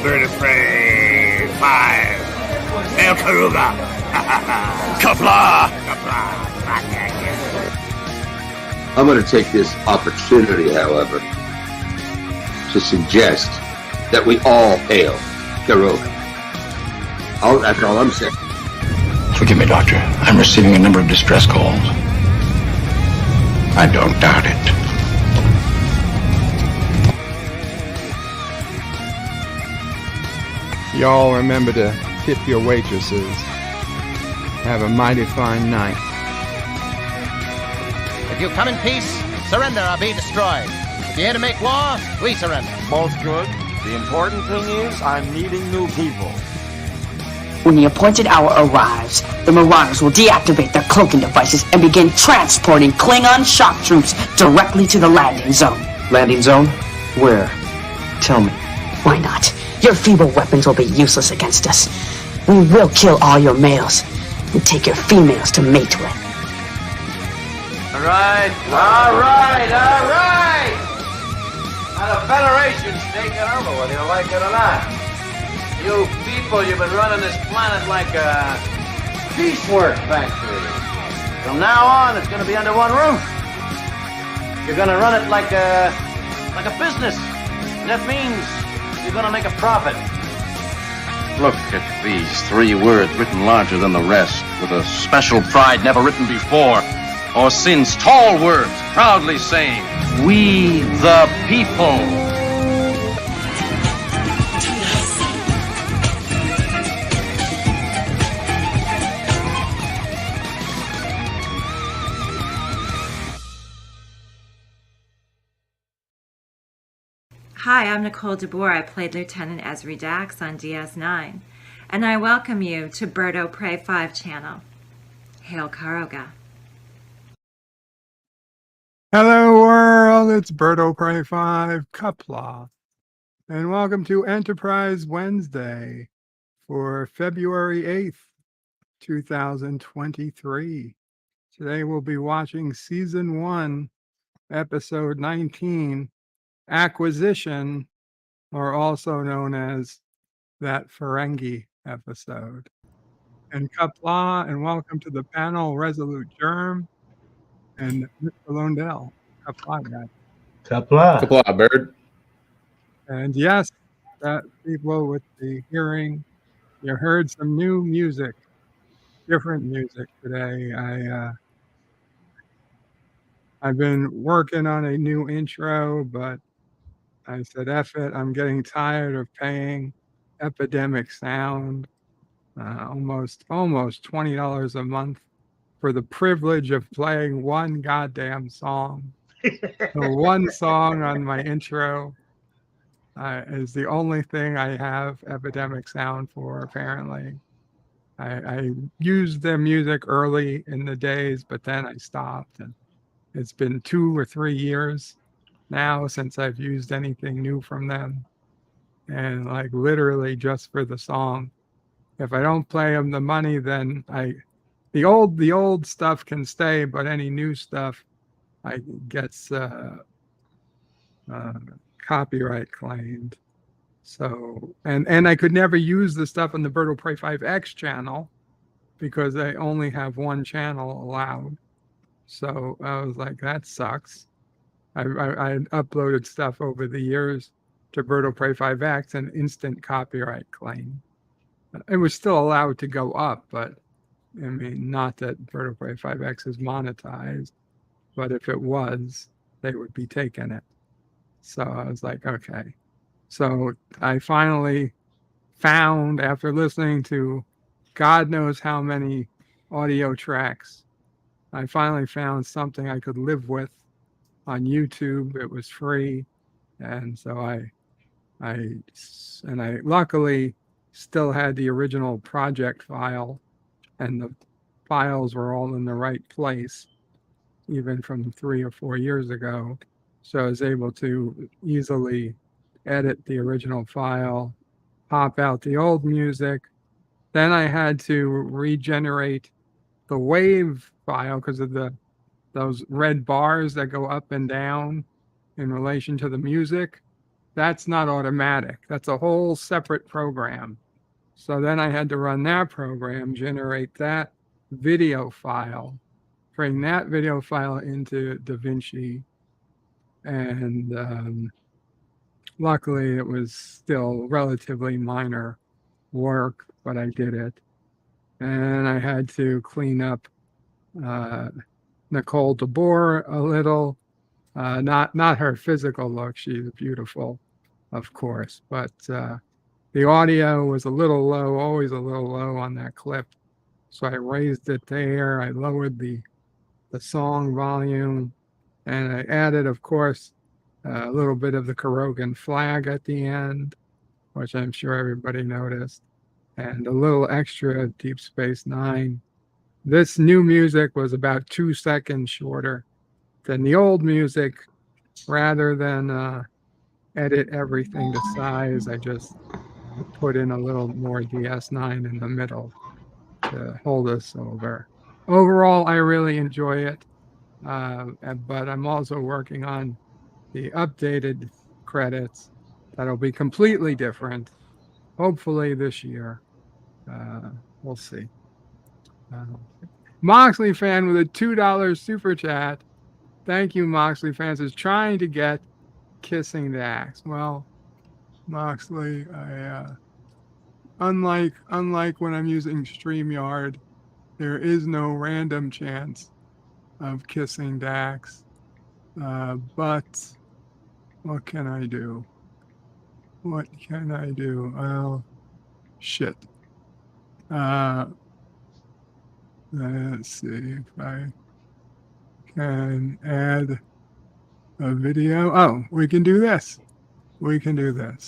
Bird of Prey 5. El Karuga. Qapla! I'm going to take this opportunity, however, to suggest that we all hail Karuga. That's all I'm saying. Forgive me, Doctor. I'm receiving a number of distress calls. I don't doubt it. Y'all remember to tip your waitresses. Have a mighty fine night. If you come in peace, surrender or be destroyed. If you're here to make war, we surrender. Both good. The important thing is I'm needing new people. When the appointed hour arrives, the Marauders will deactivate their cloaking devices and begin transporting Klingon shock troops directly to the landing zone. Landing zone? Where? Tell me. Why not? Your feeble weapons will be useless against us. We will kill all your males and take your females to mate with. All right. Now the Federation's taking over, whether you like it or not. You people, you've been running this planet like a piecework factory. From now on, it's going to be under one roof. You're going to run it like a business. That means you're going to make a profit. Look at these 3 words written larger than the rest, with a special pride never written before or since. Tall words, proudly saying, "We the people." Hi, I'm Nicole DeBoer. I played Lieutenant Ezri Dax on DS9, and I welcome you to Bird of Prey 5 channel. Hail Karoga. Hello world, it's Bird of Prey 5, Qapla, and welcome to Enterprise Wednesday for February 8th, 2023. Today we'll be watching Season 1, Episode 19, Acquisition, or also known as that Ferengi episode. And Qapla, and welcome to the panel, Resolute Germ and Mr. Londell. Qapla, guys. Qapla, bird. And yes, that people with the hearing, you heard some new music, different music today. I've been working on a new intro, but I said, F it, I'm getting tired of paying Epidemic Sound almost $20 a month for the privilege of playing one goddamn song. The one song on my intro is the only thing I have Epidemic Sound for, apparently. I used their music early in the days, but then I stopped. And it's been 2 or 3 years now since I've used anything new from them, and like literally just for the song. If I don't play them the money, then the old stuff can stay, but any new stuff gets copyright claimed. So and I could never use the stuff on the Bird of Prey 5X channel because I only have one channel allowed. So I was like, that sucks. I uploaded stuff over the years to Bird of Prey 5X and instant copyright claim. It was still allowed to go up, but I mean, not that Bird of Prey 5X is monetized, but if it was, they would be taking it. So I was like, okay. So I finally found, after listening to God knows how many audio tracks, I finally found something I could live with on YouTube. It was free, and so I luckily still had the original project file, and the files were all in the right place, even from 3 or 4 years ago. So I was able to easily edit the original file, pop out the old music. Then I had to regenerate the wave file because of those red bars that go up and down in relation to the music. That's not automatic. That's a whole separate program. So then I had to run that program, generate that video file, bring that video file into DaVinci, and luckily it was still relatively minor work, but I did it. And I had to clean up Nicole DeBoer a little, not her physical look. She's beautiful, of course, but the audio was a little low, always a little low on that clip. So I raised it there. I lowered the song volume, and I added, of course, a little bit of the Karogan flag at the end, which I'm sure everybody noticed, and a little extra Deep Space Nine. This new music was about 2 seconds shorter than the old music. Rather than edit everything to size, I just put in a little more DS9 in the middle to hold us over. Overall, I really enjoy it, but I'm also working on the updated credits that'll be completely different, hopefully this year. We'll see. Moxley fan with a $2 super chat. Thank you, Moxley fans, is trying to get Kissing the Axe. Well, Moxley, I unlike when I'm using StreamYard, there is no random chance of kissing Dax. But what can I do? What can I do? Well, shit. Let's see if I can add a video. Oh, we can do this. We can do this.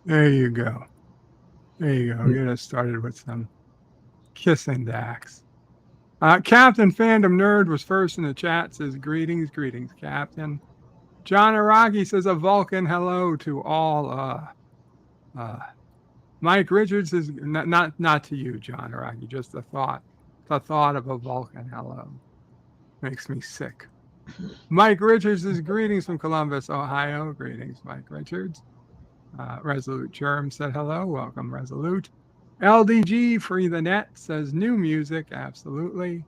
There you go. There you go. Get us started with some kissing Dax. Captain Fandom Nerd was first in the chat, says greetings, Captain. John Araki says a Vulcan hello to all. Mike Richards is not to you, John Araki, just the thought of a Vulcan hello makes me sick. Mike Richards is greetings from Columbus, Ohio. Greetings, Mike Richards. Resolute Germ said hello. Welcome, Resolute. LDG Free the Net says new music, absolutely,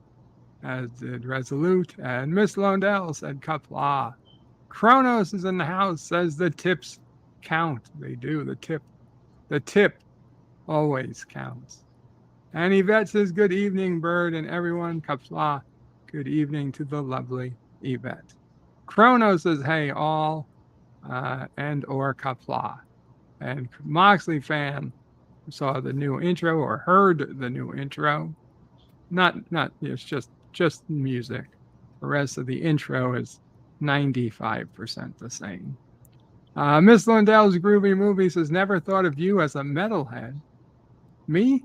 as did Resolute. And Miss Londell said Qapla. Kronos is in the house, says the tips count. They do. The tip always counts. And Yvette says good evening, Bird and everyone. Qapla. Good evening to the lovely Yvette. Kronos says hey all, and or Qapla. And Moxley fan saw the new intro or heard the new intro. Not it's just music. The rest of the intro is 95% the same. Miss Lindell's Groovy Movie says never thought of you as a metalhead. Me?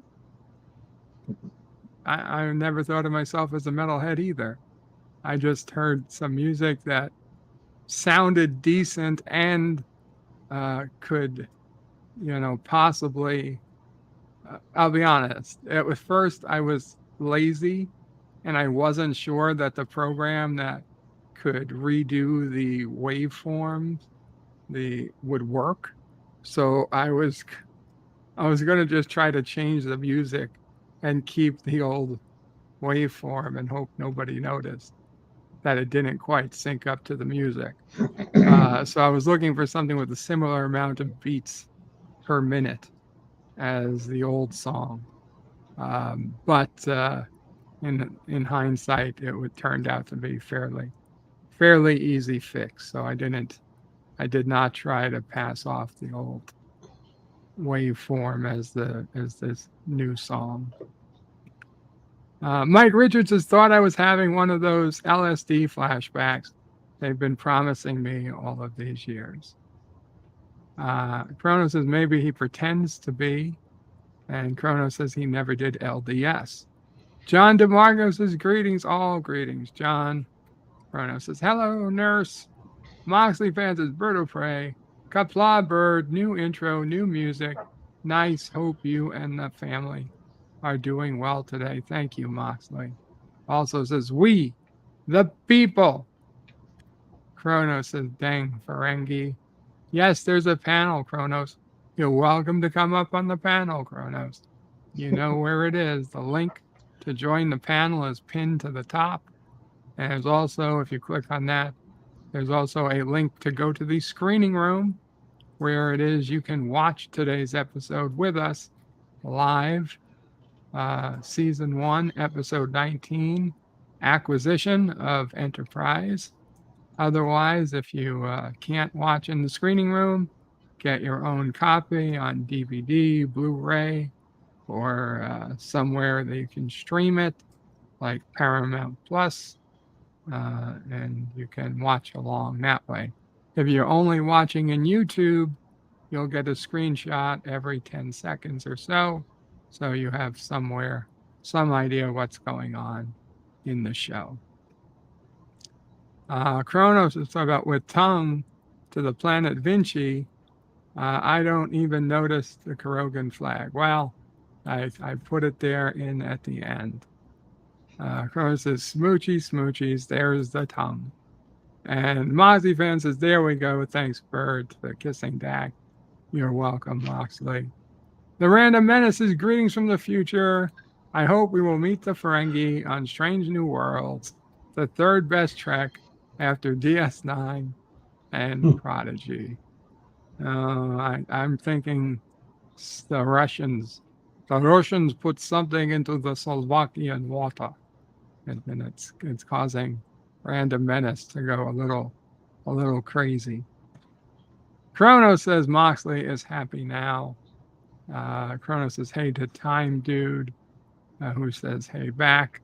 I never thought of myself as a metalhead either. I just heard some music that sounded decent and could, possibly. I'll be honest. At first, I was lazy, and I wasn't sure that the program that could redo the waveforms would work. So I was going to just try to change the music and keep the old waveform and hope nobody noticed that it didn't quite sync up to the music. So I was looking for something with a similar amount of beats per minute as the old song. But in hindsight, it turned out to be fairly easy fix. So I did not try to pass off the old waveform as this new song. Mike Richards has thought I was having one of those LSD flashbacks they've been promising me all of these years. Chrono says maybe he pretends to be, and Chrono says he never did LDS. John DeMarco says greetings, all greetings, John. Kronos says, hello, nurse. Moxley fans is Bird of Prey. Qapla Bird, new intro, new music. Nice. Hope you and the family are doing well today. Thank you, Moxley. Also says, we, the people. Kronos says, dang, Ferengi. Yes, there's a panel, Kronos. You're welcome to come up on the panel, Kronos. You know where it is. The link to join the panel is pinned to the top. And there's also, if you click on that, there's also a link to go to the screening room where it is you can watch today's episode with us live. Season 1, episode 19, Acquisition of Enterprise. Otherwise, if you can't watch in the screening room, get your own copy on DVD, Blu-ray, or somewhere that you can stream it, like Paramount Plus, and you can watch along that way. If you're only watching in YouTube, you'll get a screenshot every 10 seconds or so, so you have some idea what's going on in the show. Kronos is talking about with tongue to the planet Vinci. I don't even notice the Krogan flag. Well, I put it there in at the end. Kronos says, smoochies, there's the tongue. And Mozzie fan says, there we go. Thanks, Bird, for kissing Dak. You're welcome, Moxley. The Random Menace says, greetings from the future. I hope we will meet the Ferengi on Strange New Worlds, the third best Trek after DS9 and Prodigy. I'm thinking the Russians put something into the Slovakian water, and it's causing Random Menace to go a little crazy. Kronos says Moxley is happy now. Kronos says hey to Time Dude, who says hey back.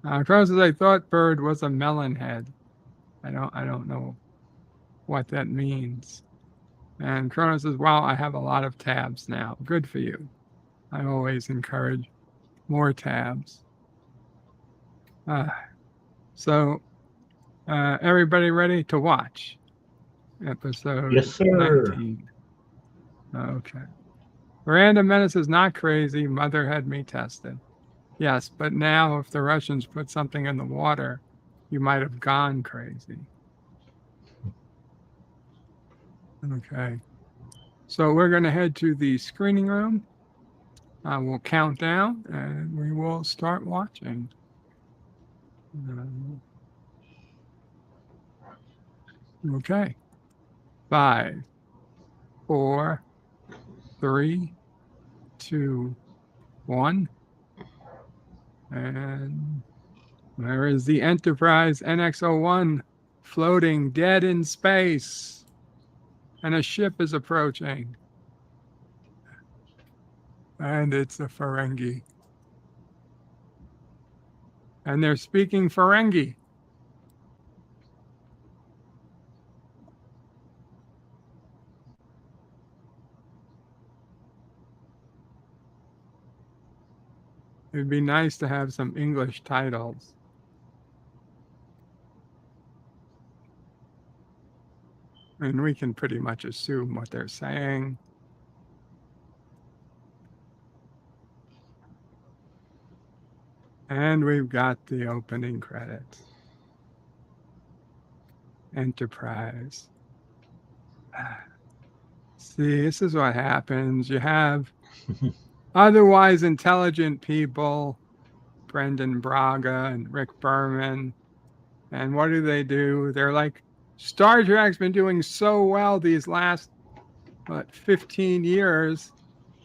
Kronos says I thought Bird was a melon head. I don't know what that means. And Kronos says, wow, I have a lot of tabs now. Good for you. I always encourage more tabs. So everybody ready to watch episode 19? Okay. Random Menace is not crazy. Mother had me tested. Yes, but now if the Russians put something in the water, you might have gone crazy. Okay. So we're going to head to the screening room. We'll count down and we will start watching. Okay. 5, 4, 3, 2, 1. And there is the Enterprise NX-01 floating dead in space. And a ship is approaching. And it's a Ferengi. And they're speaking Ferengi. It'd be nice to have some English titles. And we can pretty much assume what they're saying. And we've got the opening credits. Enterprise. See, this is what happens. You have otherwise intelligent people, Brendan Braga and Rick Berman. And what do? They're like, Star Trek's been doing so well these last, 15 years.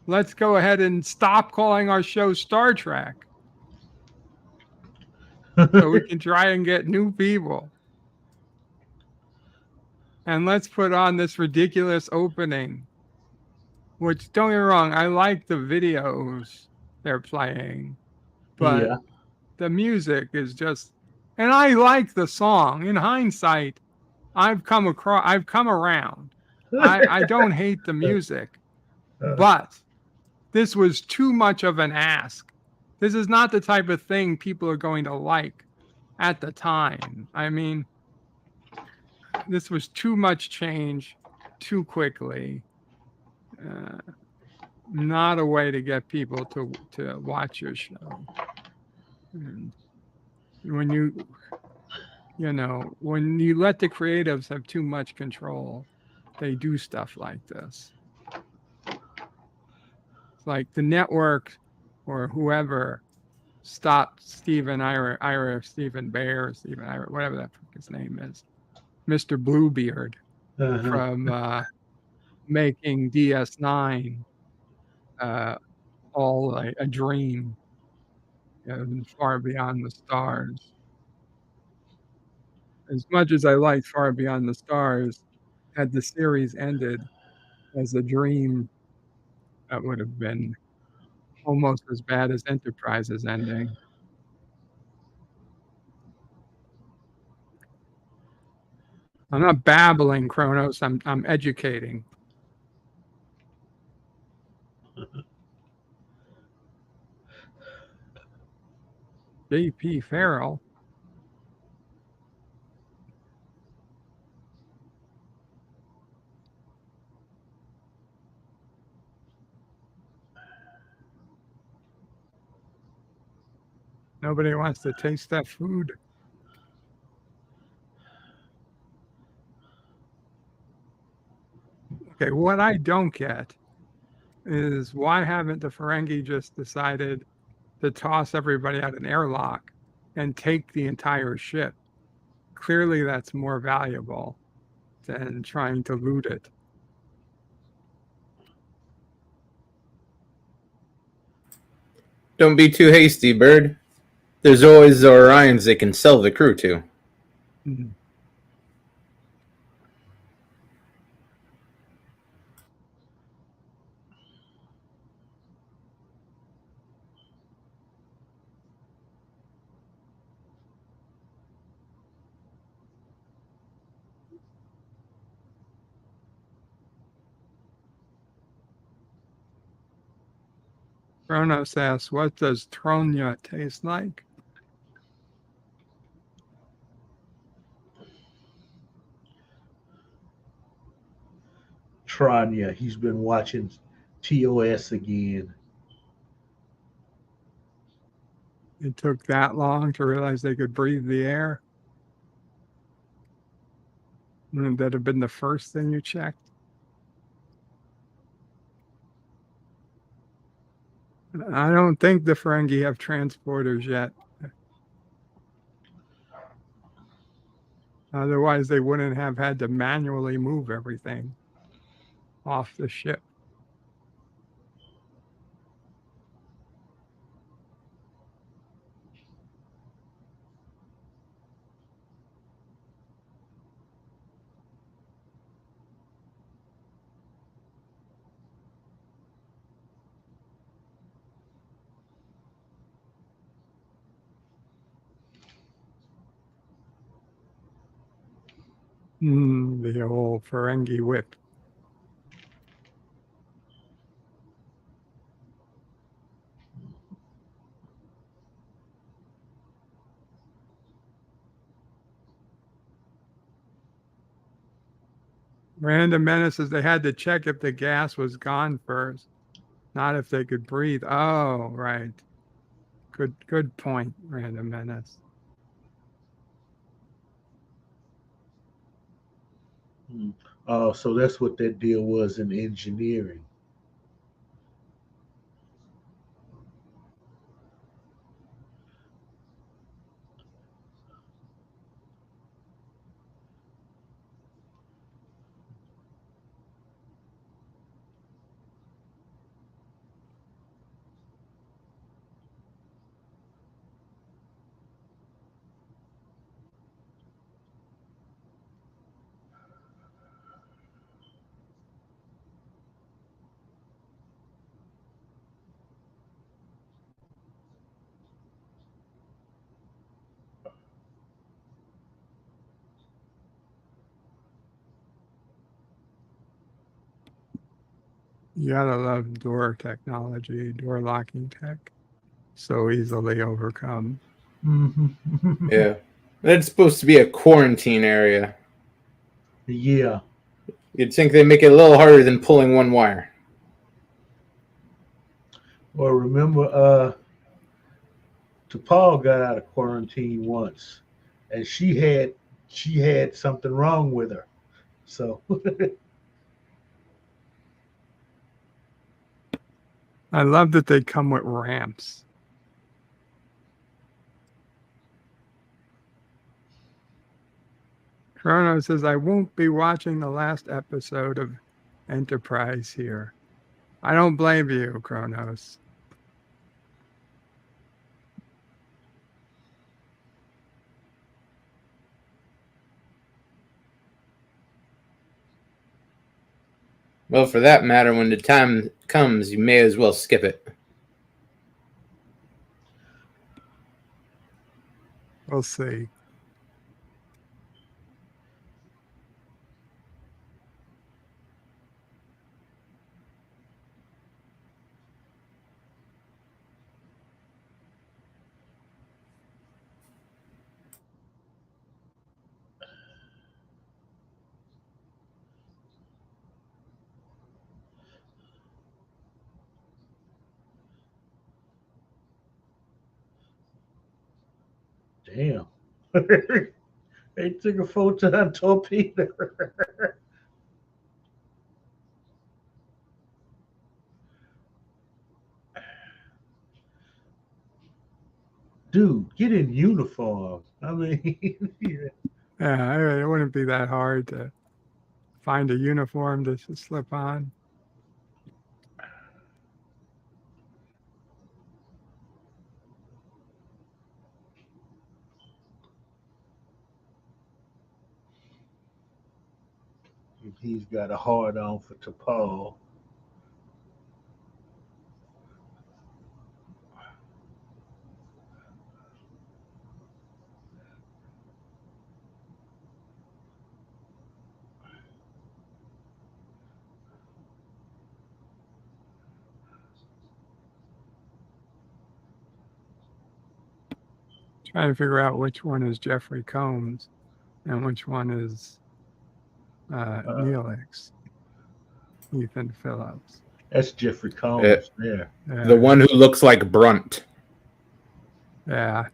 Let's go ahead and stop calling our show Star Trek. So we can try and get new people. And let's put on this ridiculous opening. Which, don't get me wrong, I like the videos they're playing. But the music is just... And I like the song. In hindsight, I've come around. I don't hate the music, but this was too much of an ask. This is not the type of thing people are going to like. at the time. I mean, this was too much change too quickly. Not a way to get people to watch your show. And when you when you let the creatives have too much control, they do stuff like this. It's like the network or whoever stopped Stephen Ira, Stephen Bear, Stephen Ira, whatever that his name is, Mr. Bluebeard, from making DS9 all a dream, Far Beyond the Stars. As much as I liked Far Beyond the Stars, had the series ended as a dream, that would have been almost as bad as Enterprise's ending. I'm not babbling, Kronos. I'm educating. J.P. Farrell. Nobody wants to taste that food. Okay, what I don't get is why haven't the Ferengi just decided to toss everybody out an airlock and take the entire ship? Clearly, that's more valuable than trying to loot it. Don't be too hasty, Bird. There's always the Orions they can sell the crew to. Mm-hmm. Kronos asks, what does Tronya taste like? Tranya, he's been watching TOS again. It took that long to realize they could breathe the air? Wouldn't that have been the first thing you checked? I don't think the Ferengi have transporters yet. Otherwise, they wouldn't have had to manually move everything off the ship. The old Ferengi whip. Random Menaces, they had to check if the gas was gone first, not if they could breathe. Oh, right. Good point, Random Menace. Oh, so that's what that deal was in engineering. You gotta love door technology, door locking tech. So easily overcome. Mm-hmm. Yeah. That's supposed to be a quarantine area. Yeah. You'd think they make it a little harder than pulling one wire. Well, remember, T'Pol got out of quarantine once, and she had something wrong with her. So I love that they come with ramps. Chrono says, I won't be watching the last episode of Enterprise here. I don't blame you, Kronos. Well, for that matter, when the time comes, you may as well skip it. We'll see. damn. They took a photon torpedo. Dude, get in uniform. I mean, yeah. Yeah, it wouldn't be that hard to find a uniform to slip on. He's got a hard on for T'Pol. Trying to figure out which one is Jeffrey Combs and which one is Neelix, Ethan Phillips. That's Jeffrey Combs there. Yeah. The one who looks like Brunt. Yeah.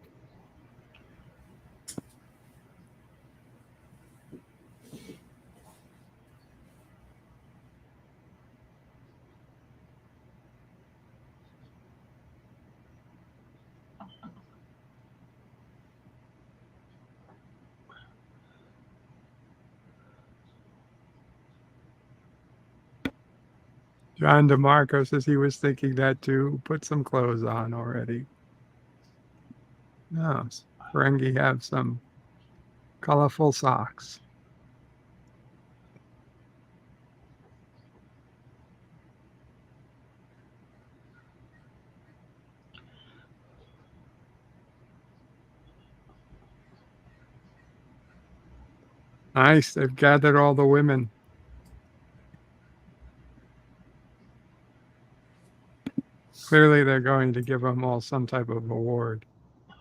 John DeMarco says he was thinking that too. Put some clothes on already. No, Ferengi have some colorful socks. Nice. They've gathered all the women. Clearly, they're going to give them all some type of award.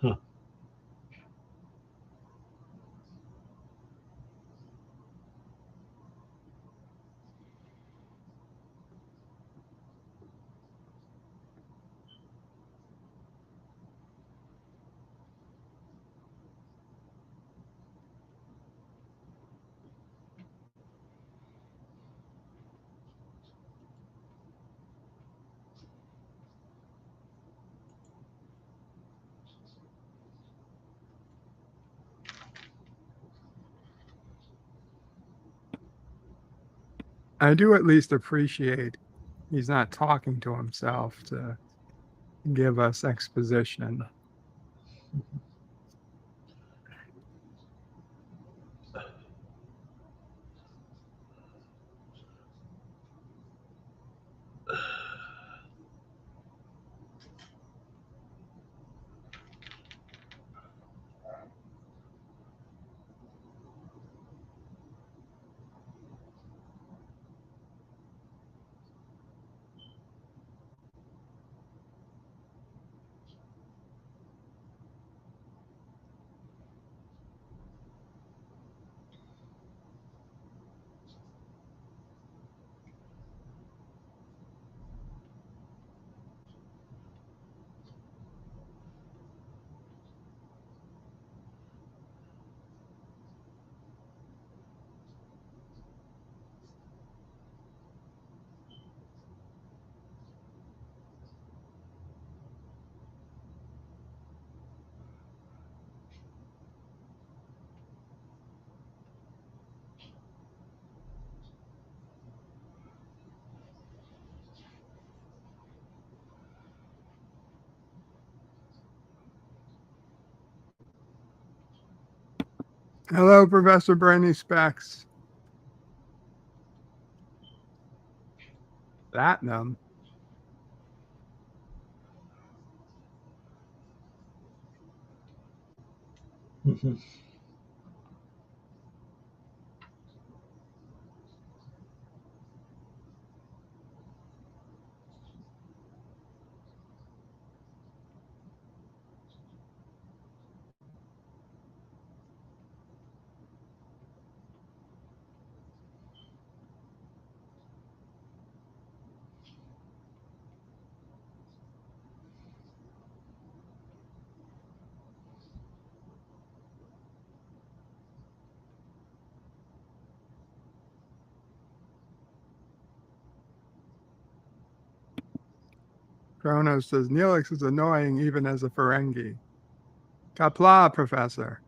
Huh. I do at least appreciate he's not talking to himself to give us exposition. Hello, Professor Brandy Specs. Platinum. Kronos says Neelix is annoying even as a Ferengi. Qapla, Professor.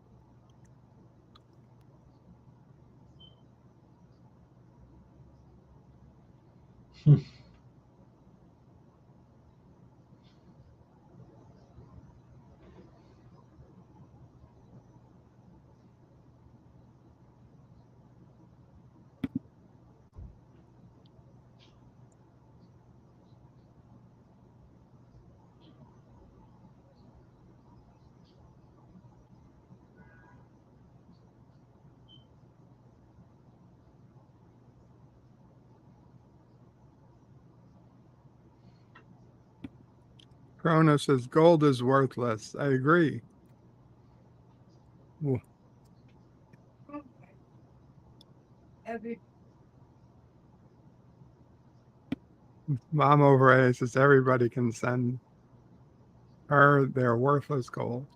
Kronos says gold is worthless. I agree. Mom over A says everybody can send her their worthless gold.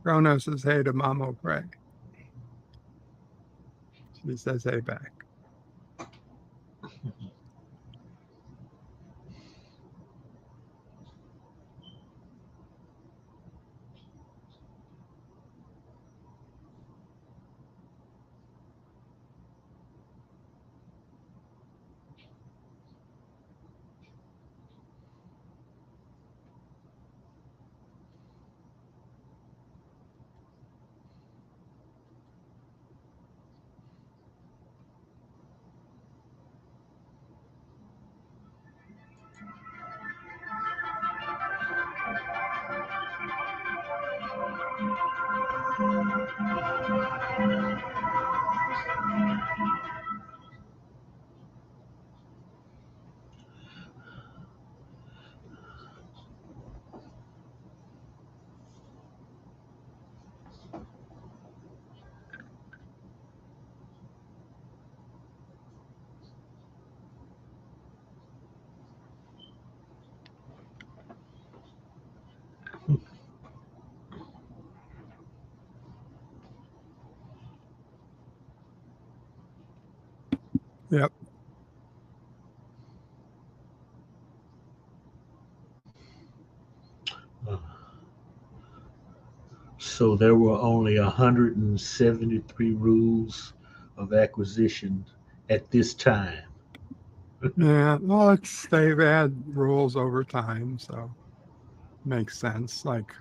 Kronos says hey to Mamo Craig. She says hey back. Yep. So there were only 173 rules of acquisition at this time. Yeah, well, they've had rules over time, so makes sense. Like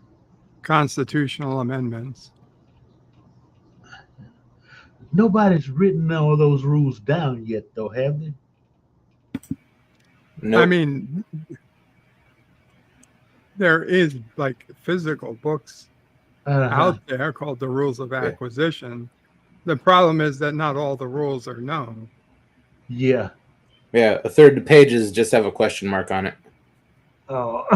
constitutional amendments. Nobody's written all those rules down yet, though, have they? Nope. I mean, there is like physical books out there called the Rules of Acquisition. The problem is that not all the rules are known. Yeah. Yeah, a third of the pages just have a question mark on it. Oh.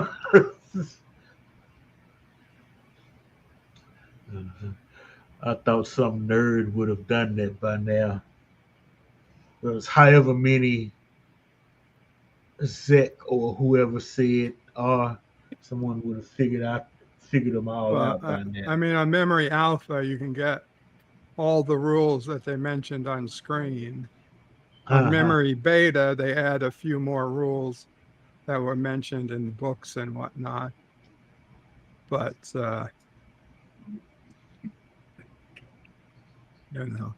I thought some nerd would have done that by now. There's however many Zek or whoever said, someone would have figured them all out by now. I mean, on Memory Alpha, you can get all the rules that they mentioned on screen. On Memory Beta, they add a few more rules that were mentioned in books and whatnot. but you know.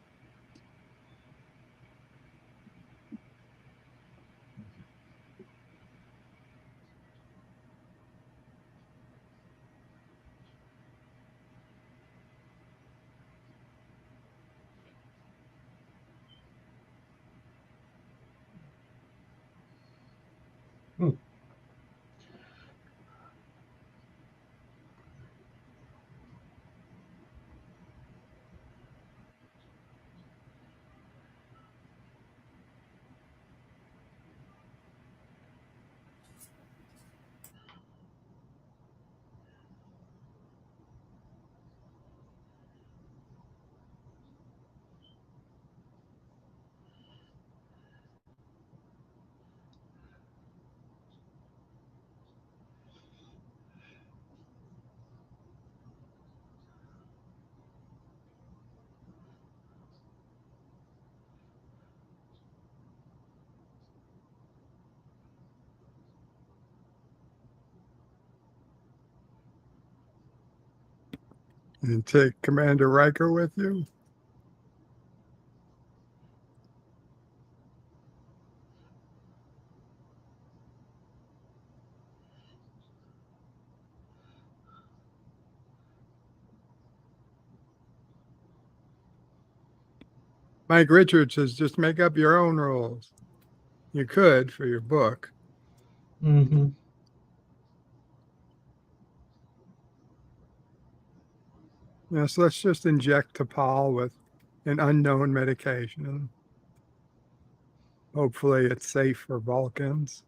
And take Commander Riker with you. Mike Richards says, just make up your own rules. You could for your book. Mm-hmm. Yes, let's just inject T'Pol with an unknown medication. Hopefully it's safe for Vulcans.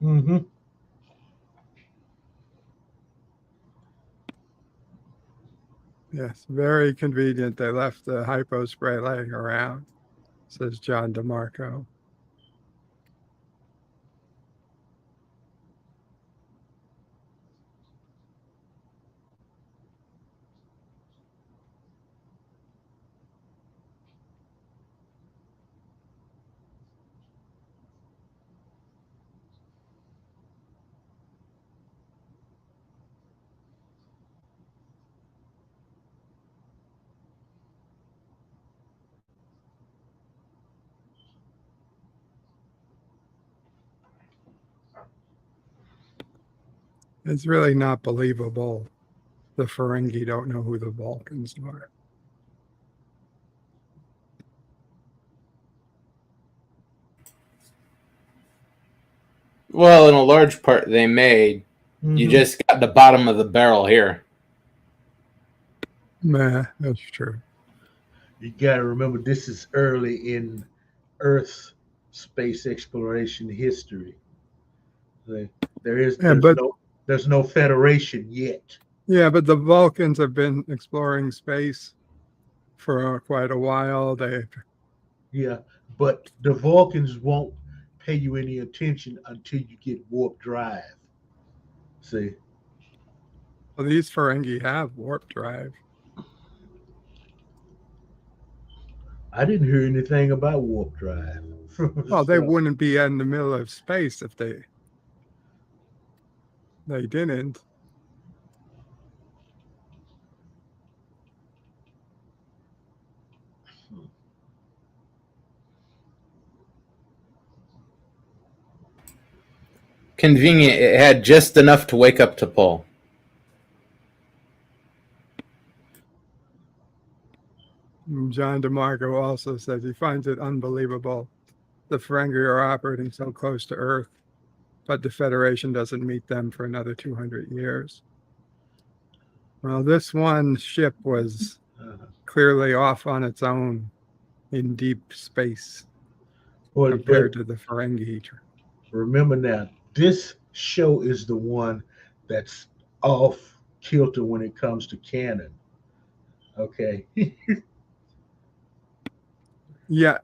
Mm-hmm. Yes, very convenient. They left the hypo spray laying around, says John DeMarco. It's really not believable. The Ferengi don't know who the Vulcans are. Well, in a large part, they may. You just got the bottom of the barrel here. Nah, that's true. You got to remember, this is early in Earth space exploration history. There's no Federation yet. Yeah, but the Vulcans have been exploring space for quite a while. Yeah, but the Vulcans won't pay you any attention until you get warp drive. See? Well, these Ferengi have warp drive. I didn't hear anything about warp drive. Well, they wouldn't be in the middle of space if they didn't. Convenient. It had just enough to wake up T'Pol. John DeMarco also says he finds it unbelievable the Ferengi are operating so close to Earth, but the Federation doesn't meet them for another 200 years. Well, this one ship was clearly off on its own in deep space compared to the Ferengi. Remember now, this show is the one that's off kilter when it comes to canon. Okay. Yeah,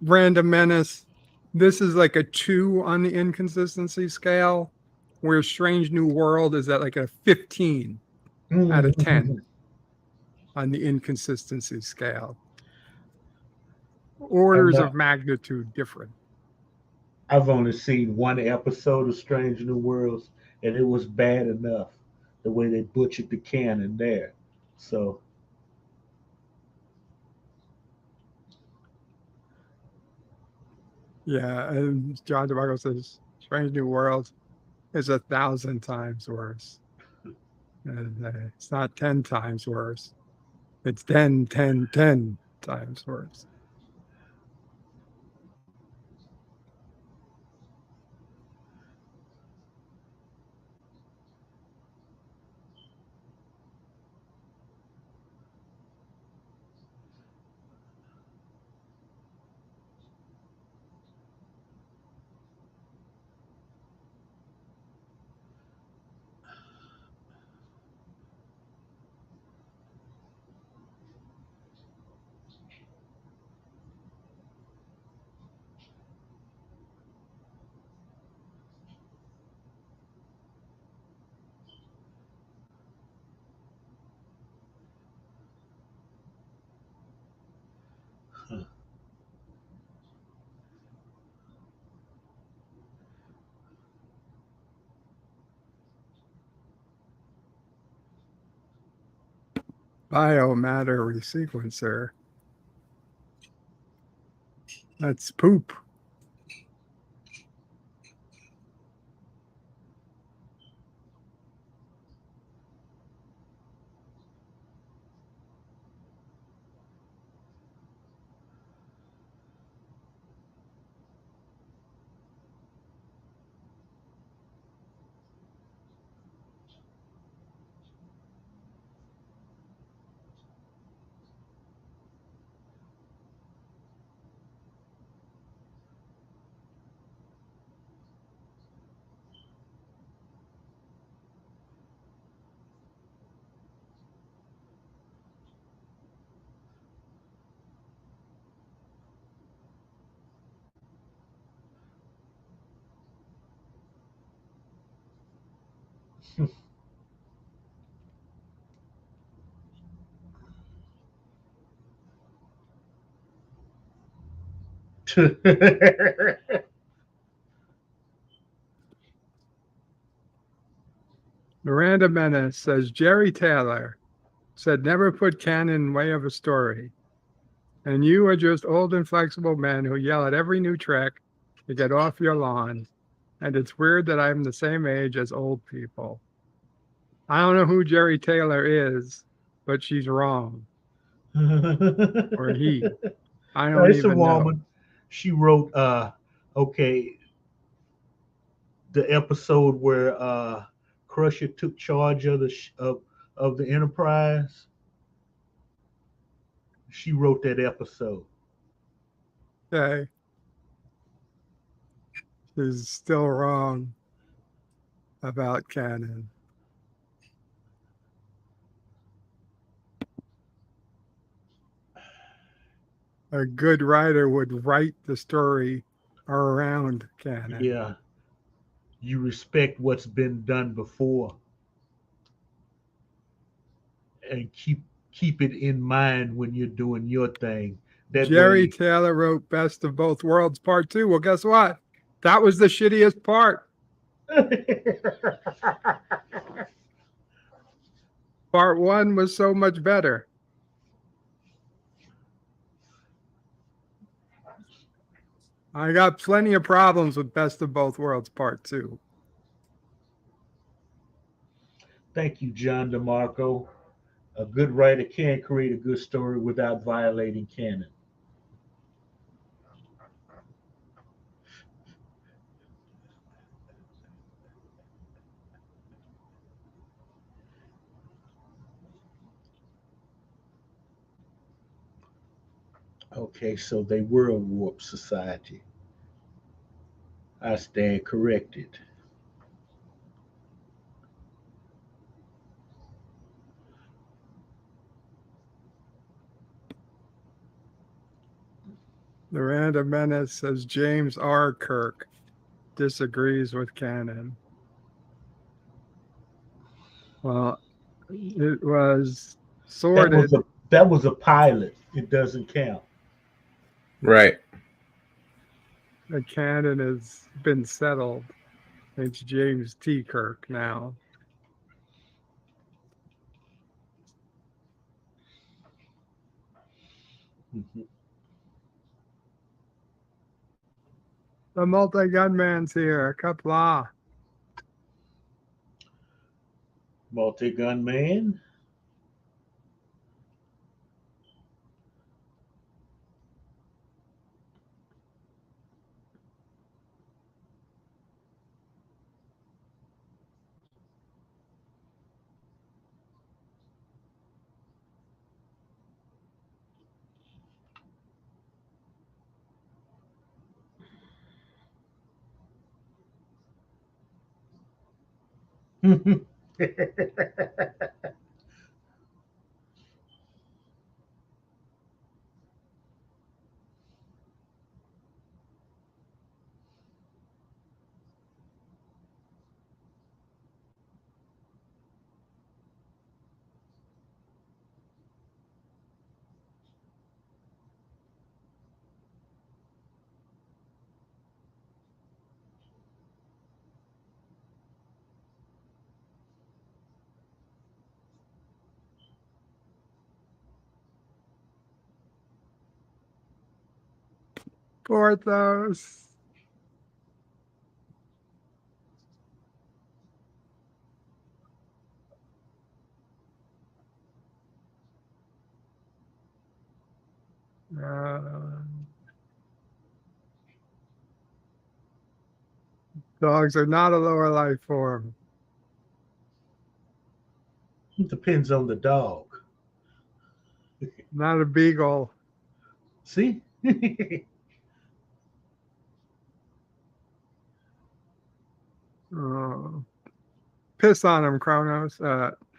Random Menace. This is like a 2 on the inconsistency scale, where Strange New World is at like a 15 out of 10 on the inconsistency scale. orders of magnitude different. I've only seen one episode of Strange New Worlds, and it was bad enough the way they butchered the canon there. So yeah, and John DeMarco says Strange New Worlds is 1,000 times worse. And it's not 10 times worse. It's 10 times worse. Biomatter resequencer. That's poop. Miranda Menace says Jerry Taylor said never put canon in way of a story. And you are just old inflexible men who yell at every new trick to get off your lawn. And it's weird that I'm the same age as old people. I don't know who Jerry Taylor is, but she's wrong. Or he. I don't it's even a woman. know. She wrote okay, the episode where Crusher took charge of the Enterprise. She wrote that episode. Okay. She's still wrong about canon. A good writer would write the story around canon. Yeah. You respect what's been done before and keep it in mind when you're doing your thing. That Jerry way, Taylor wrote Best of Both Worlds Part 2. Well, guess what? That was the shittiest part. Part 1 was so much better. I got plenty of problems with Best of Both Worlds Part 2. Thank you, John DeMarco. A good writer can create a good story without violating canon. Okay, so they were a warped society. I stand corrected. Miranda Menace says James R. Kirk disagrees with canon. Well, it was sorted. That was a pilot. It doesn't count. Right. The canon has been settled. It's James T. Kirk now. The multi-gunman's here. Qapla. Multi-gun man. Porthos. Dogs are not a lower life form. It depends on the dog. Not a beagle. See? Oh. Piss on him, Kronos.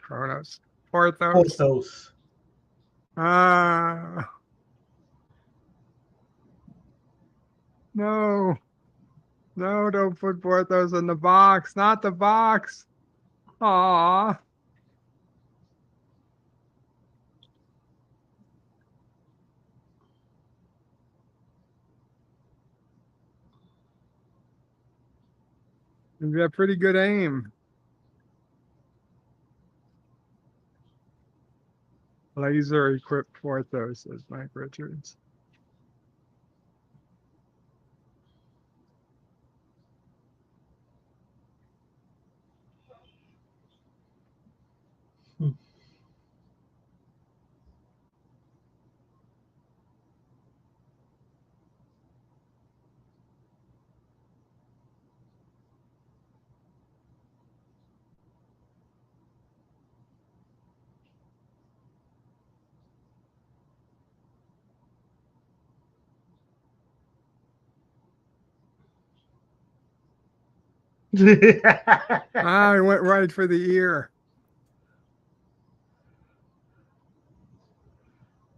Kronos. Porthos. Porthos. Ah. No. No, don't put Porthos in the box. Not the box. Aw. You got pretty good aim. Laser equipped Porthos, says Mike Richards. He went right for the ear.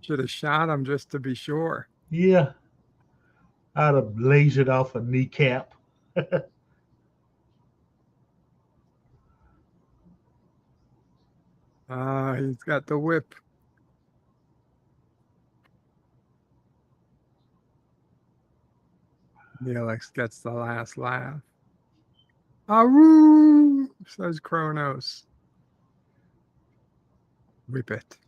Should have shot him just to be sure. Yeah. I'd have lasered off a kneecap. He's got the whip. Neelix gets the last laugh. Aroo, says Kronos. Whip it.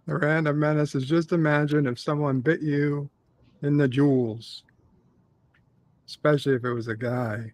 The random menace is just imagine if someone bit you in the jewels, especially if it was a guy.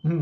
Hmm.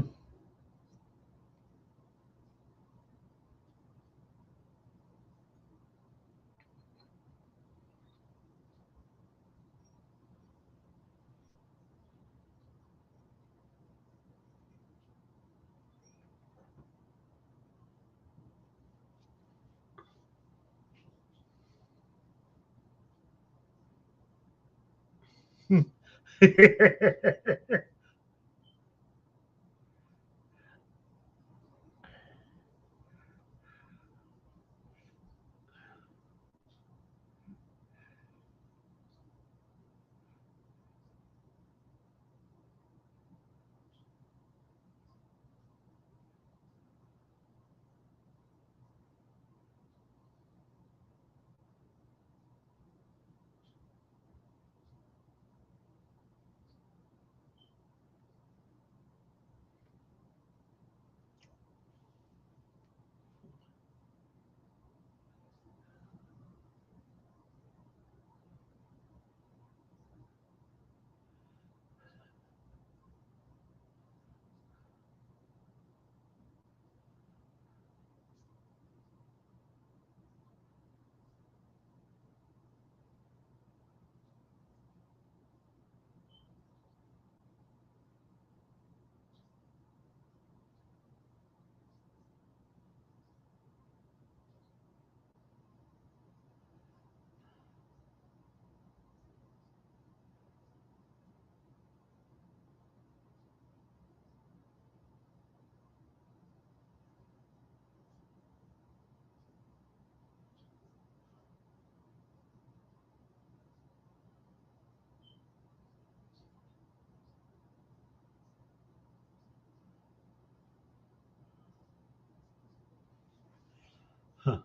Huh.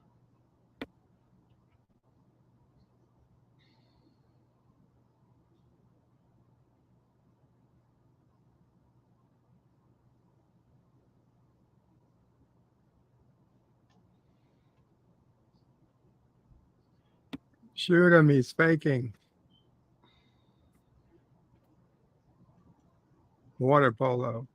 Shoot him, he's faking. Water polo.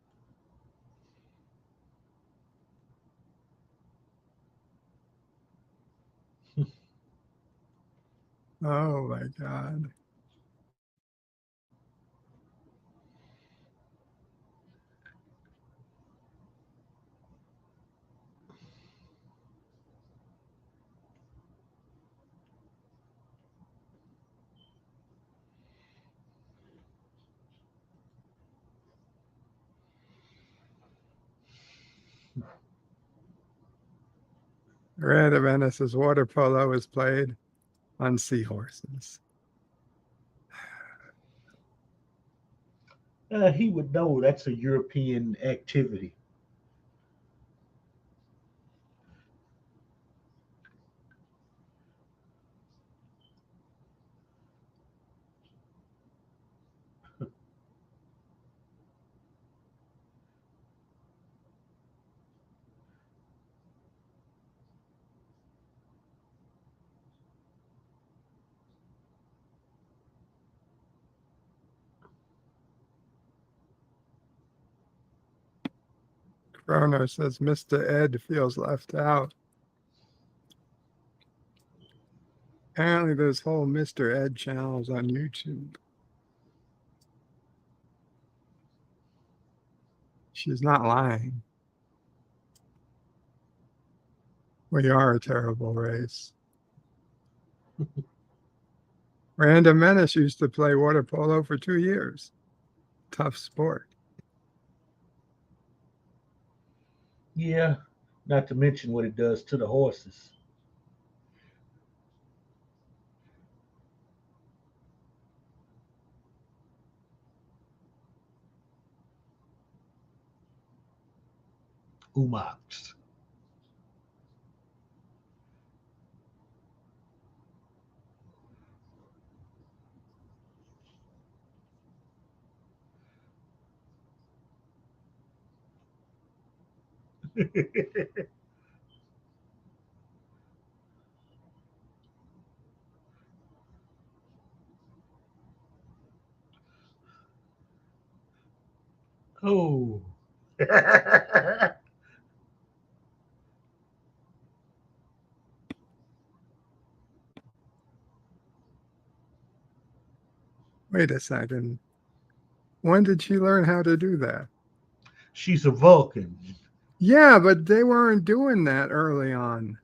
Oh my God. Red of Venice's water polo is played on seahorses. He would know that's a European activity. Chrono says Mr. Ed feels left out. Apparently, there's whole Mr. Ed channels on YouTube. She's not lying. We are a terrible race. Random Menace used to play water polo for 2 years. Tough sport. Yeah, not to mention what it does to the horses. Umox. Oh. Wait a second. When did she learn how to do that? She's a Vulcan. Yeah, but they weren't doing that early on.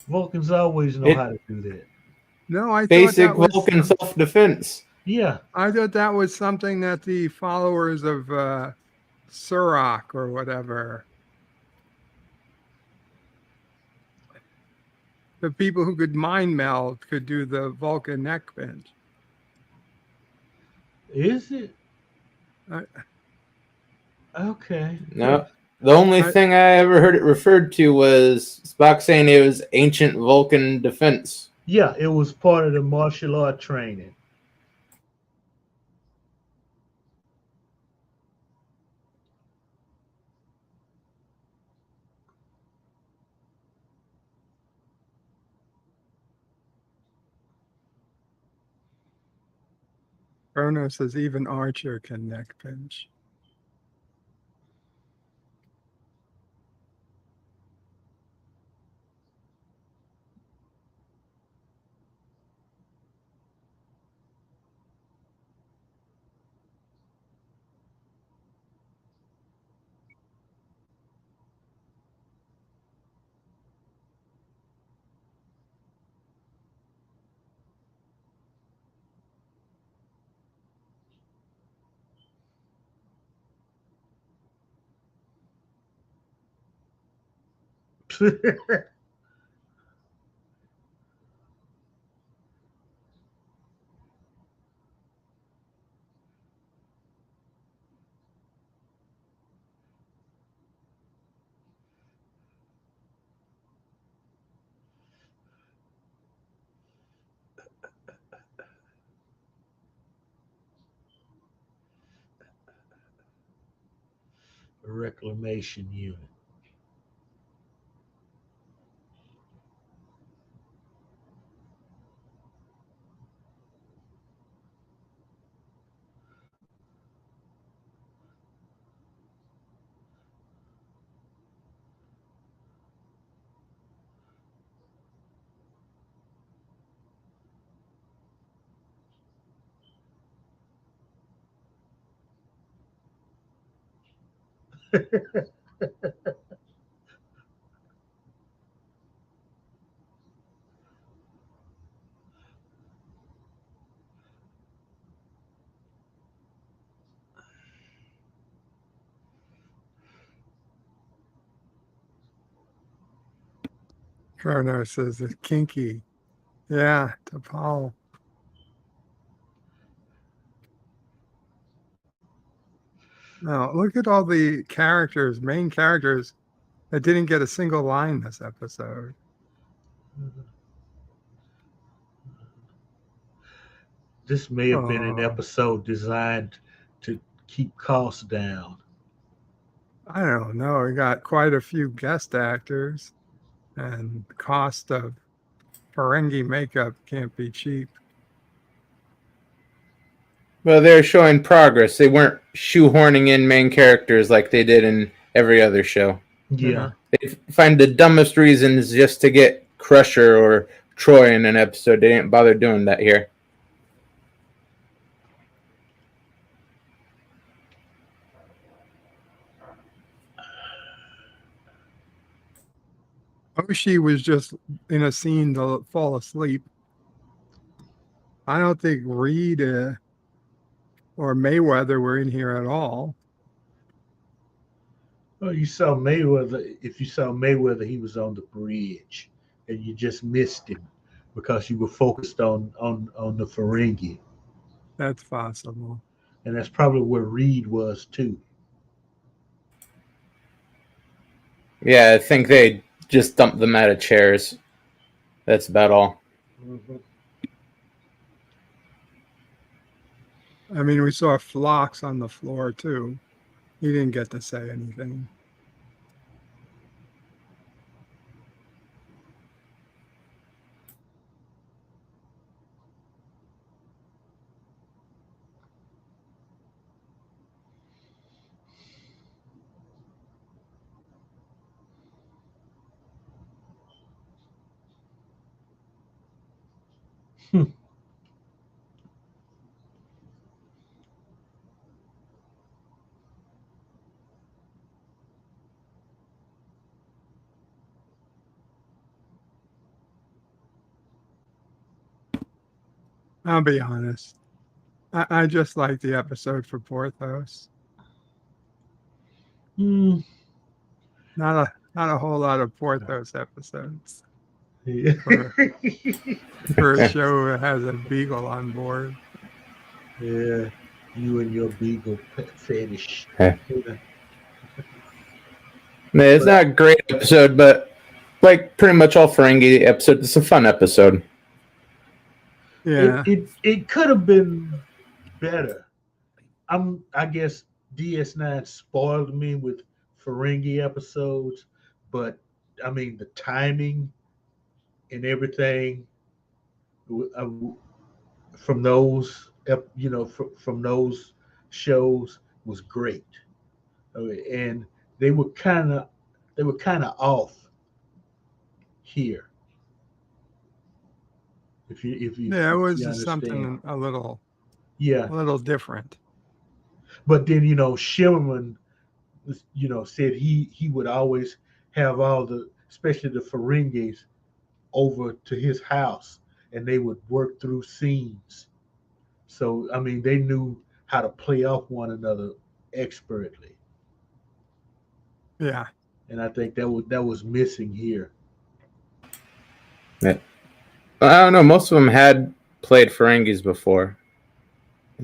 Vulcans always know how to do that. No, I thought Basic that was Vulcan self-defense. Yeah. I thought that was something that the followers of Surak or whatever, the people who could mind meld, could do the Vulcan neck bend. Is it? Okay. No. The only thing I ever heard it referred to was Spock saying it was ancient Vulcan defense. Yeah, it was part of the martial art training. Bruno says even Archer can neck pinch. Reclamation unit. Bruno says it's kinky. Yeah, to Paul. Now, look at all the characters, main characters, that didn't get a single line this episode. This may have been an episode designed to keep costs down. I don't know. We got quite a few guest actors, and the cost of Ferengi makeup can't be cheap. Well, they're showing progress. They weren't shoehorning in main characters like they did in every other show. Yeah. They find the dumbest reasons just to get Crusher or Troy in an episode. They didn't bother doing that here. Oshie was just in a scene to fall asleep. I don't think Reed or Mayweather were in here at all. Well, you saw Mayweather. If you saw Mayweather, he was on the bridge, and you just missed him because you were focused on the Ferengi. That's possible. And that's probably where Reed was too. Yeah, I think they just dumped them out of chairs. That's about all. Mm-hmm. I mean, we saw Phlox on the floor too. He didn't get to say anything. I'll be honest. I just like the episode for Porthos. Mm. Not a whole lot of Porthos episodes Yeah. for a show that has a beagle on board. Yeah, you and your beagle fetish. Hey. Yeah. Man, it's not a great episode, but like pretty much all Ferengi episodes, it's a fun episode. Yeah, It could have been better. I guess DS9 spoiled me with Ferengi episodes, but I mean the timing and everything from those from those shows was great. And they were kind of off here. If you it was you just something a little different. But then Shimmerman, said he would always have all especially the Ferengis, over to his house, and they would work through scenes. So I mean, they knew how to play off one another expertly. Yeah, and I think that was missing here. Yeah. I don't know. Most of them had played Ferengis before.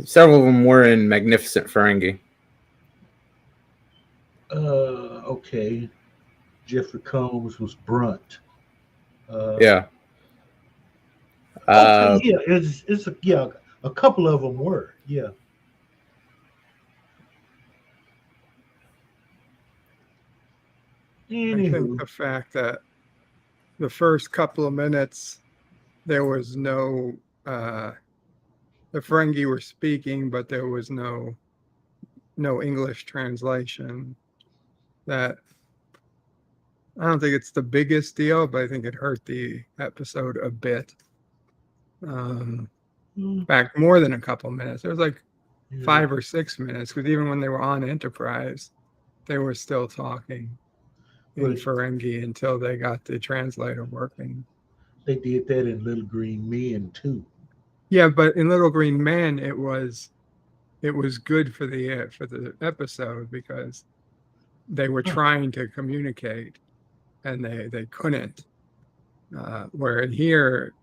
Several of them were in Magnificent Ferengi. Okay. Jeffrey Combs was Brunt. Yeah. Okay, yeah, a couple of them were, yeah. I think the fact that the first couple of minutes there was no the Ferengi were speaking, but there was no English translation. That I don't think it's the biggest deal, but I think it hurt the episode a bit. In fact, more than a couple minutes. There was like 5 or 6 minutes, because even when they were on Enterprise, they were still talking in Ferengi until they got the translator working. They did that in Little Green Men too. Yeah, but in Little Green Men, it was good for the episode because they were trying to communicate and they couldn't. Where in here,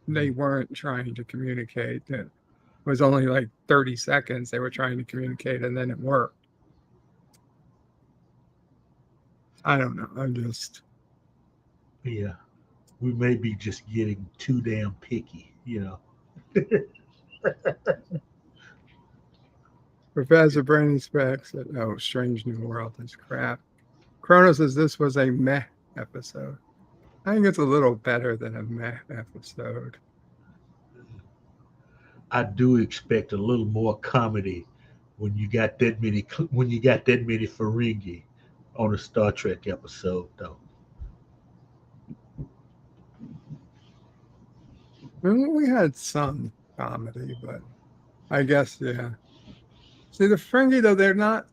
they weren't trying to communicate. It was only like 30 seconds they were trying to communicate, and then it worked. I don't know. I'm just... Yeah. We may be just getting too damn picky, Professor Brandon Speck said, "Oh, Strange New World is crap." Chrono says this was a meh episode. I think it's a little better than a meh episode. I do expect a little more comedy when you got that many Ferengi on a Star Trek episode, though. We had some comedy, but I guess, yeah. See, the Ferengi, though, they're not...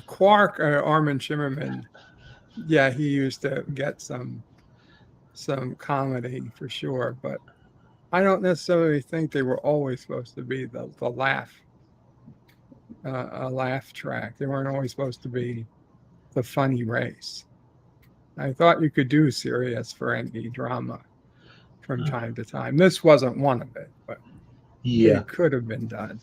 Quark, Armin Shimmerman, yeah, he used to get some comedy for sure, but I don't necessarily think they were always supposed to be the laugh, a laugh track. They weren't always supposed to be the funny race. I thought you could do serious Ferengi drama from time to time. This wasn't one of it, but yeah, it could have been done.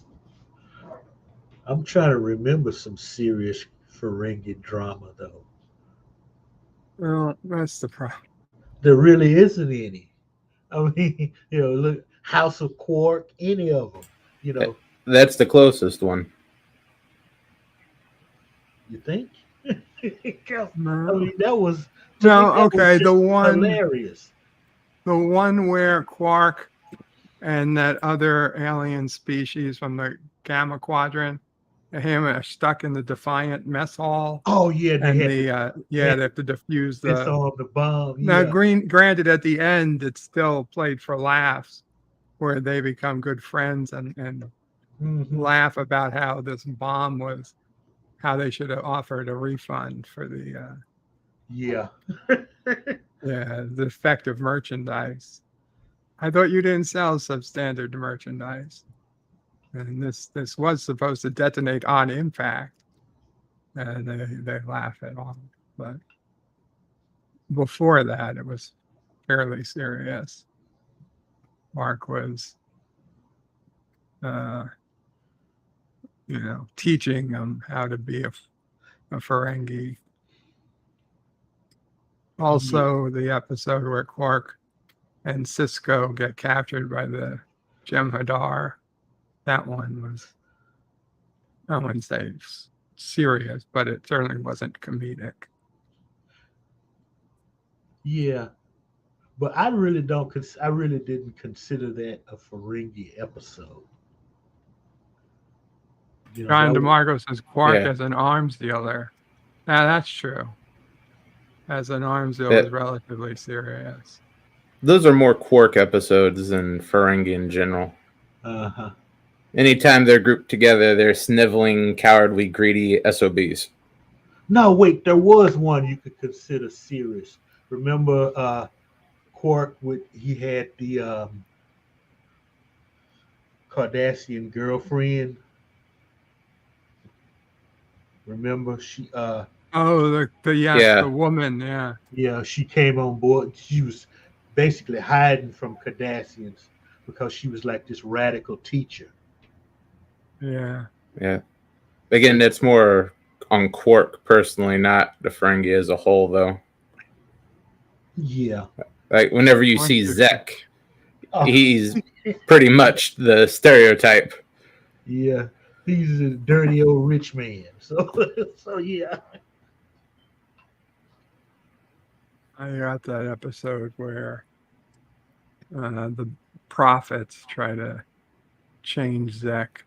I'm trying to remember some serious Ferengi drama, though. Well, that's the problem. There really isn't any. I mean, look, House of Quark, any of them, That's the closest one. You think? No. I mean, that was... the one... hilarious. The one where Quark and that other alien species from the Gamma Quadrant him stuck in the Defiant mess hall. Oh yeah, and they have to defuse it's the. on the bomb. Now, Yeah. granted, at the end, it's still played for laughs, where they become good friends and laugh about how this bomb was, how they should have offered a refund for the defective merchandise. I thought you didn't sell substandard merchandise, and this was supposed to detonate on impact, and they laugh it off. But before that, it was fairly serious. Mark was, teaching them how to be a Ferengi. Also, the episode where Quark and Cisco get captured by the Jem'Hadar, that one was, I wouldn't say serious, but it certainly wasn't comedic. Yeah, but I really didn't consider that a Ferengi episode. John DeMarco says Quark as an arms dealer. Now that's true. As an arms dealer is relatively serious. Those are more Quark episodes than Ferengi in general. Uh-huh. Anytime they're grouped together, they're sniveling, cowardly, greedy SOBs. No, wait, there was one you could consider serious. Remember Quark he had the Cardassian girlfriend. Remember she the woman, yeah. Yeah, she came on board. She was basically hiding from Cardassians because she was like this radical teacher. Yeah. Yeah. Again, that's more on Quark personally, not the Ferengi as a whole, though. Yeah. Like, whenever you see Zek, he's pretty much the stereotype. Yeah. He's a dirty old rich man. So yeah. I got that episode where the prophets try to change Zek.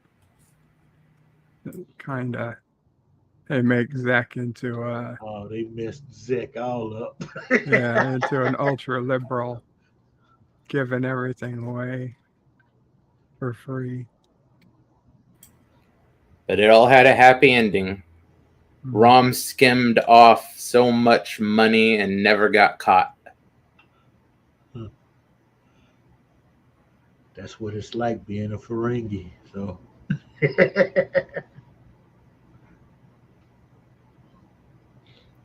They make Zek into they messed Zek all up. into an ultra liberal, giving everything away for free. But it all had a happy ending. Rom skimmed off so much money and never got caught. That's what it's like being a Ferengi. So.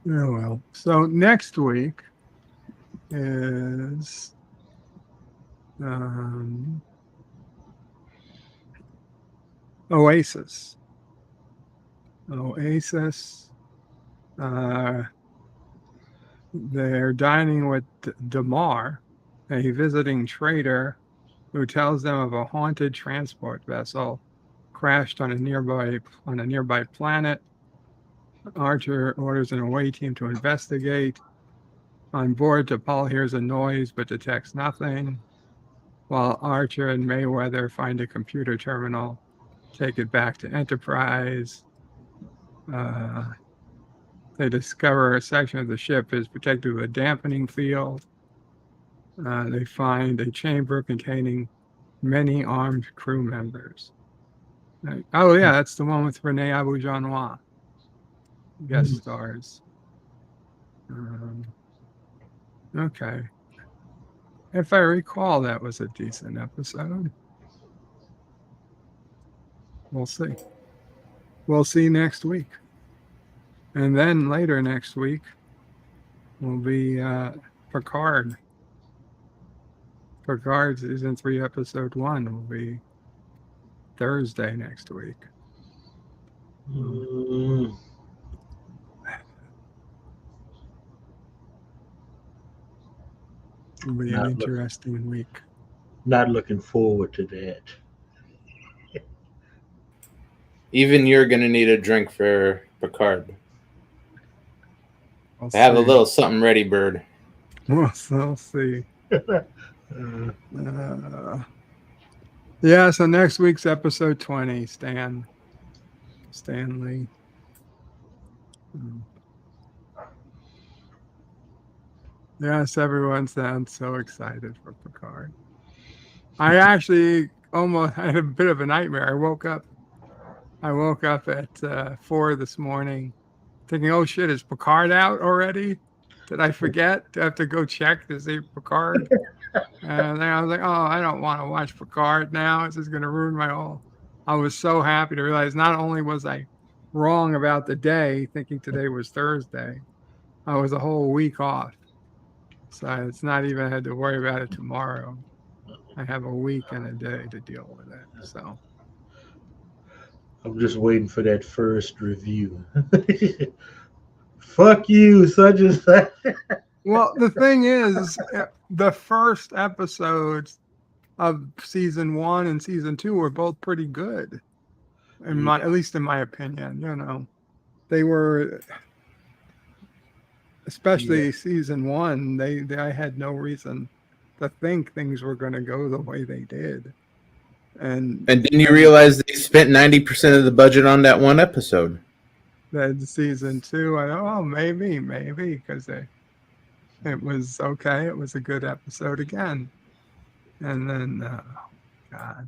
Oh well. So next week is Oasis. They're dining with Damar, a visiting trader who tells them of a haunted transport vessel crashed on a nearby planet. Archer orders an away team to investigate. On board, T'Pol hears a noise but detects nothing, while Archer and Mayweather find a computer terminal, take it back to Enterprise. They discover a section of the ship is protected with a dampening field. They find a chamber containing many armed crew members. That's the one with Renee Auberjonois. Guest stars. Okay. If I recall, that was a decent episode. We'll see. We'll see next week. And then later next week will be Picard. Picard season 3, episode 1 will be Thursday next week. It'll be an interesting week. Not looking forward to that. Even you're going to need a drink for Picard. Have a little something ready, bird. We'll see. So next week's episode 20, Stan. Stanley. Yes, everyone sounds so excited for Picard. I actually almost had a bit of a nightmare. I woke up at 4 this morning thinking, oh shit, is Picard out already? Did I forget to have to go check to see Picard? And then I was like, oh, I don't want to watch Picard now. This is going to ruin my whole. I was so happy to realize not only was I wrong about the day, thinking today was Thursday, I was a whole week off. So it's not even had to worry about it tomorrow. I have a week and a day to deal with it. So I'm just waiting for that first review. Fuck you, such and such. well, the thing is, the first episodes of season 1 and season 2 were both pretty good. At least in my opinion, they were, especially season 1, I had no reason to think things were going to go the way they did. And didn't you realize they spent 90% of the budget on that one episode? Then season 2, I thought, oh, maybe, because it was okay. It was a good episode again. And then, God.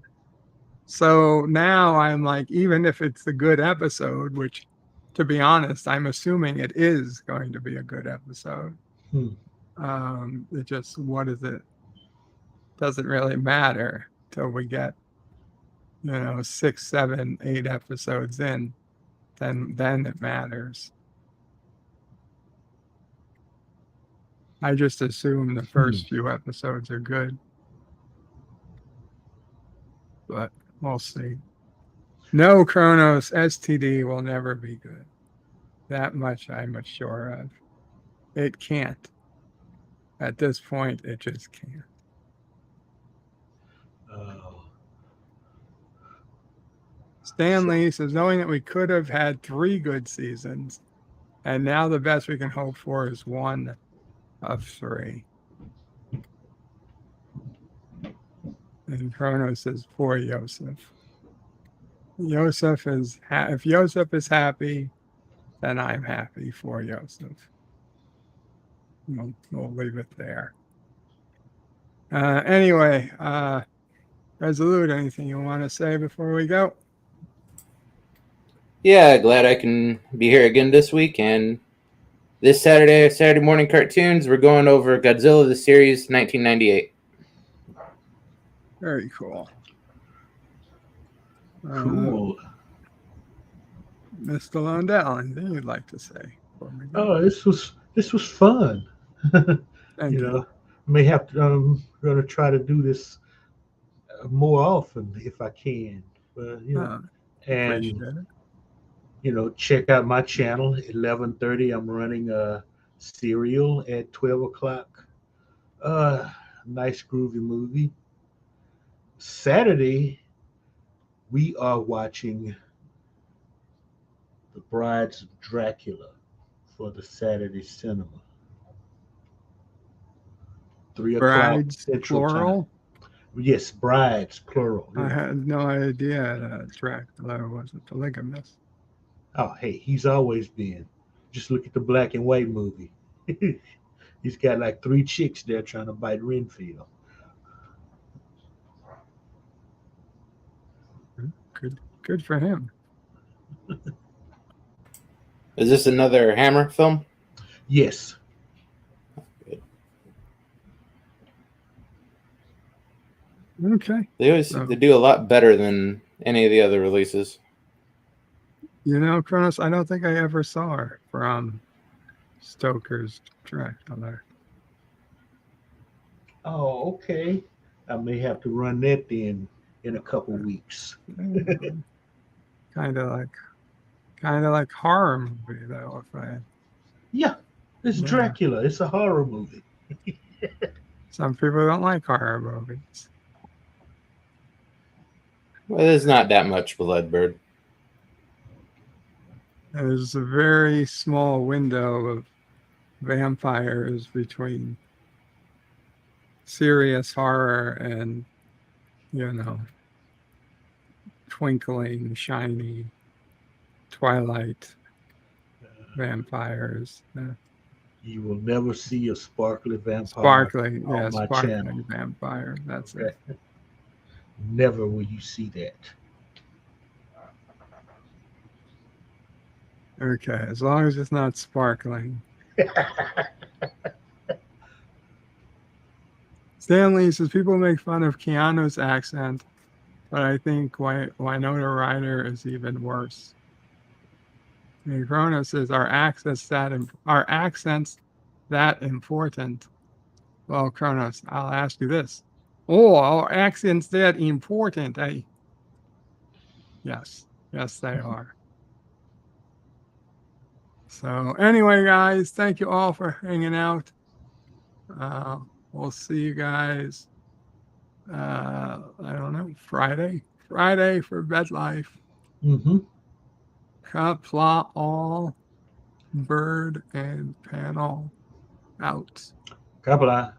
So now I'm like, even if it's a good episode, which, to be honest, I'm assuming it is going to be a good episode. It just, what is it? Doesn't really matter till we get, 6, 7, 8 episodes in. Then it matters. I just assume the first few episodes are good. But we'll see. No, Kronos, STD will never be good. That much I'm sure of. It can't. At this point, it just can't. Stanley says, knowing that we could have had 3 good seasons, and now the best we can hope for is 1 of 3. And Kronos says, poor Yosef. Yosef is if Yosef is happy, then I'm happy for Yosef. We'll leave it there. Anyway, Resolute, anything you want to say before we go? Yeah, glad I can be here again this week. And this Saturday morning cartoons, we're going over Godzilla the series 1998. Very cool. Cool. Mr. Lundell, anything you'd like to say? Oh, this was fun. Thank you. May have to. I'm going to try to do this more often if I can. But appreciate it. Check out my channel. 11:30. I'm running a serial at 12 o'clock. Nice groovy movie. Saturday, we are watching The Brides of Dracula for the Saturday cinema. 3 o'clock Brides, Central plural? Time. Yes, brides, plural. I had no idea that Dracula was a polygamist. Oh, hey, he's always been. Just look at the black and white movie. He's got like 3 chicks there trying to bite Renfield. Good for him. Is this another Hammer film? Yes. Okay. They do a lot better than any of the other releases. Kronos, I don't think I ever saw her from Stoker's Dracula. Oh, okay. I may have to run that then in a couple weeks. kind of like horror movie though. Yeah, it's Dracula. It's a horror movie. Some people don't like horror movies. Well, there's not that much Bloodbird. There's a very small window of vampires between serious horror and, twinkling, shiny Twilight vampires. You will never see a sparkly vampire Sparkly, on yeah, my sparkly channel. vampire. That's Okay. it. Never will you see that. Okay, as long as it's not sparkling. Stanley says people make fun of Keanu's accent, but I think Winona Ryder is even worse. And Corona says, are accents that important? Well, Kronos, I'll ask you this. Oh, are accents that important, eh? Yes, they are. So anyway, guys, thank you all for hanging out. We'll see you guys, I don't know, Friday for Bed Life. Mm-hmm. Qapla All, Bird and Panel out. Qapla.